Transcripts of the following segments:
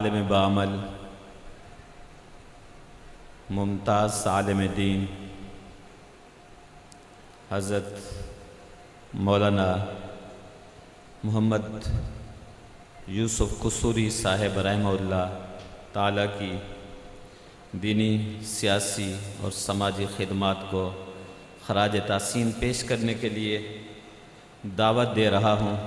आलिम बामल मुमताज़ आलिम दीन हज़रत मौलाना मोहम्मद यूसुफ कसूरी साहिब रहमहुल्लाह ताला की दीनी, सियासी और समाजी खिदमात को खराज तासीन पेश करने के लिए दावत दे रहा हूँ।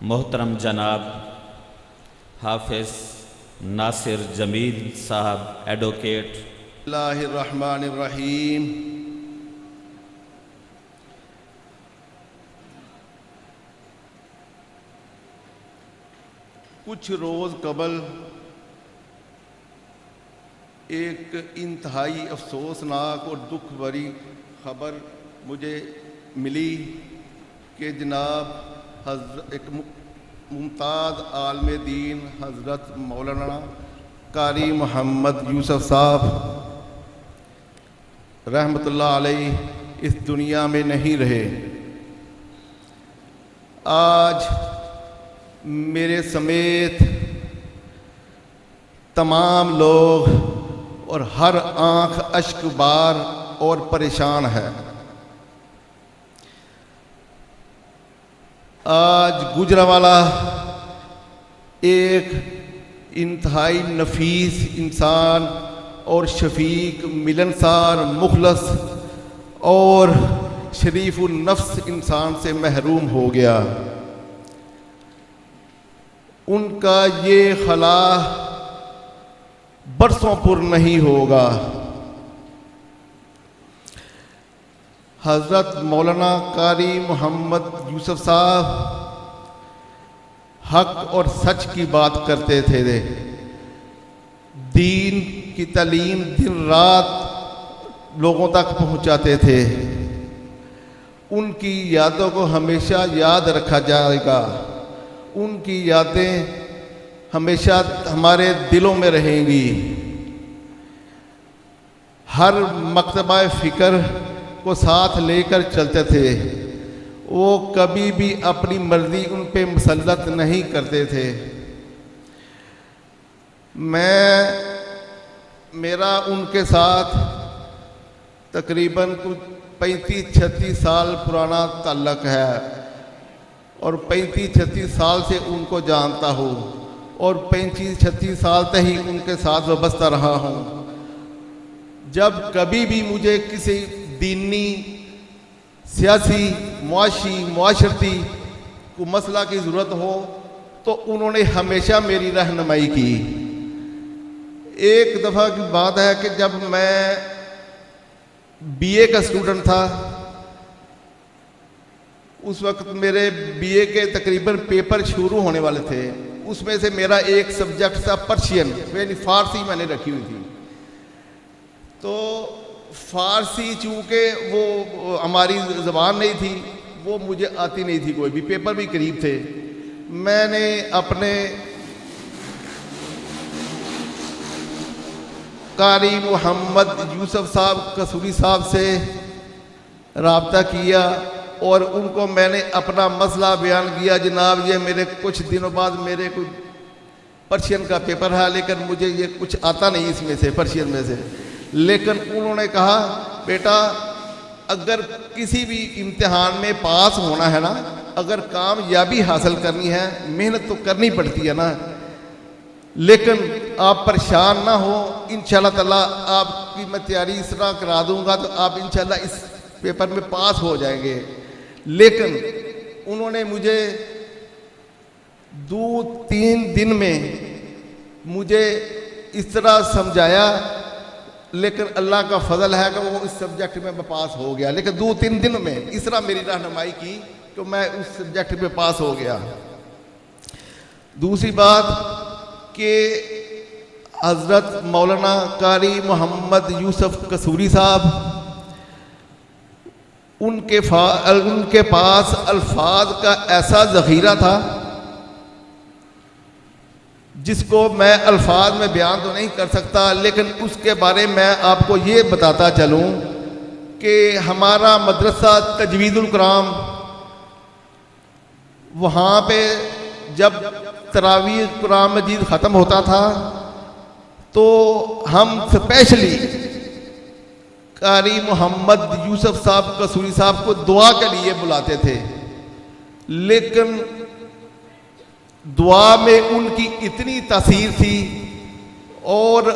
मोहतरम जनाब हाफिज़ नासिर जमील साहब एडवोकेट। बिस्मिल्लाहिर्रहमानिर्रहीम। कुछ रोज़ कबल एक इंतहाई अफसोसनाक और दुख भरी ख़बर मुझे मिली कि जनाब एक मुमताज़ आलिम दीन हज़रत मौलाना कारी मोहम्मद यूसुफ साहब रहमतुल्लाह अलैह इस दुनिया में नहीं रहे। आज मेरे समेत तमाम लोग और हर आँख अश्क बार और परेशान है। आज गुजरावाला एक इंतहाई नफीस इंसान और शफीक, मिलनसार, मुखलस और शरीफुल नफ्स इंसान से महरूम हो गया। उनका ये खला बरसों पुर नहीं होगा। हज़रत मौलाना कारी मोहम्मद यूसुफ साहब हक और सच की बात करते थे। दीन की तालीम दिन रात लोगों तक पहुंचाते थे। उनकी यादों को हमेशा याद रखा जाएगा। उनकी यादें हमेशा हमारे दिलों में रहेंगी। हर मकतबा फ़िक्र को साथ लेकर चलते थे। वो कभी भी अपनी मर्जी उन पे मुसल्लत नहीं करते थे। मेरा उनके साथ तकरीबन कुछ 35-36 साल पुराना ताल्लुक़ है और 35-36 साल से उनको जानता हूँ और 35-36 साल तक ही उनके साथ वाबस्ता रहा हूँ। जब कभी भी मुझे किसी दीनी, सियासी, मुआशरती को मसला की ज़रूरत हो तो उन्होंने हमेशा मेरी रहनुमाई की। एक दफ़ा की बात है कि जब मैं बीए का स्टूडेंट था, उस वक्त मेरे बीए के तकरीबन पेपर शुरू होने वाले थे। उसमें से मेरा एक सब्जेक्ट था पर्शियन, यानी फ़ारसी मैंने रखी हुई थी। तो फ़ारसी चूँकि वो हमारी ज़बान नहीं थी, वो मुझे आती नहीं थी, कोई भी पेपर भी करीब थे। मैंने अपने कारी मोहम्मद यूसुफ साहब कसूरी साहब से रब्ता किया और उनको मैंने अपना मसला बयान किया। जनाब, ये मेरे कुछ दिनों बाद मेरे कोई पर्शियन का पेपर है, लेकिन मुझे ये कुछ आता नहीं इसमें से, पर्शियन में से। लेकिन उन्होंने कहा, बेटा अगर किसी भी इम्तिहान में पास होना है ना, अगर कामयाबी हासिल करनी है, मेहनत तो करनी पड़ती है ना, लेकिन आप परेशान ना हो। इंशाल्लाह ताला आपकी मैं तैयारी इस तरह करा दूंगा तो आप इंशाल्लाह इस पेपर में पास हो जाएंगे। लेकिन उन्होंने मुझे 2-3 दिन में मुझे इस तरह समझाया, लेकिन अल्लाह का फजल है कि वो इस सब्जेक्ट में मैं पास हो गया। लेकिन 2-3 दिन में इस तरह मेरी रहनुमाई की तो मैं उस सब्जेक्ट में पास हो गया। दूसरी बात कि हज़रत मौलाना कारी मोहम्मद यूसुफ कसूरी साहब, उनके पास अल्फाज का ऐसा ज़ख़ीरा था जिसको मैं अल्फाज में बयान तो नहीं कर सकता। लेकिन उसके बारे में मैं आपको ये बताता चलूँ कि हमारा मदरसा तजवीदुल कुरान वहाँ पे जब तरावी कुरान मजीद ख़त्म होता था तो हम स्पेशली कारी मोहम्मद यूसुफ साहब कसूरी साहब को दुआ के लिए बुलाते थे, लेकिन दुआ में उनकी इतनी तासीर थी और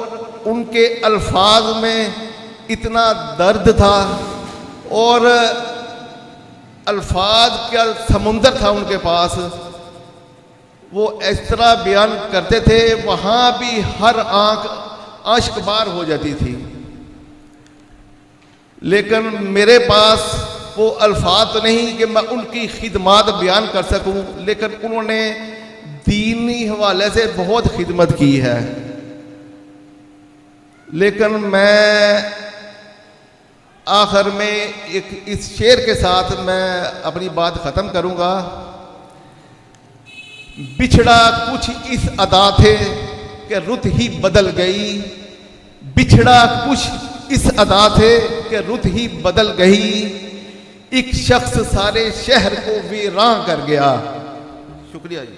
उनके अल्फाज में इतना दर्द था और अल्फाज का समुंदर था उनके पास। वो इस तरह बयान करते थे, वहाँ भी हर आंख आश्कबार हो जाती थी। लेकिन मेरे पास वो अल्फाज तो नहीं कि मैं उनकी खिदमत बयान कर सकूं, लेकिन उन्होंने दीनी हवाले से बहुत खिदमत की है। लेकिन मैं आखिर में एक इस शेर के साथ मैं अपनी बात ख़त्म करूंगा। बिछड़ा कुछ इस अदा थे कि रुत ही बदल गई, बिछड़ा कुछ इस अदा थे कि रुत ही बदल गई, एक शख्स सारे शहर को वीरान कर गया। शुक्रिया जी।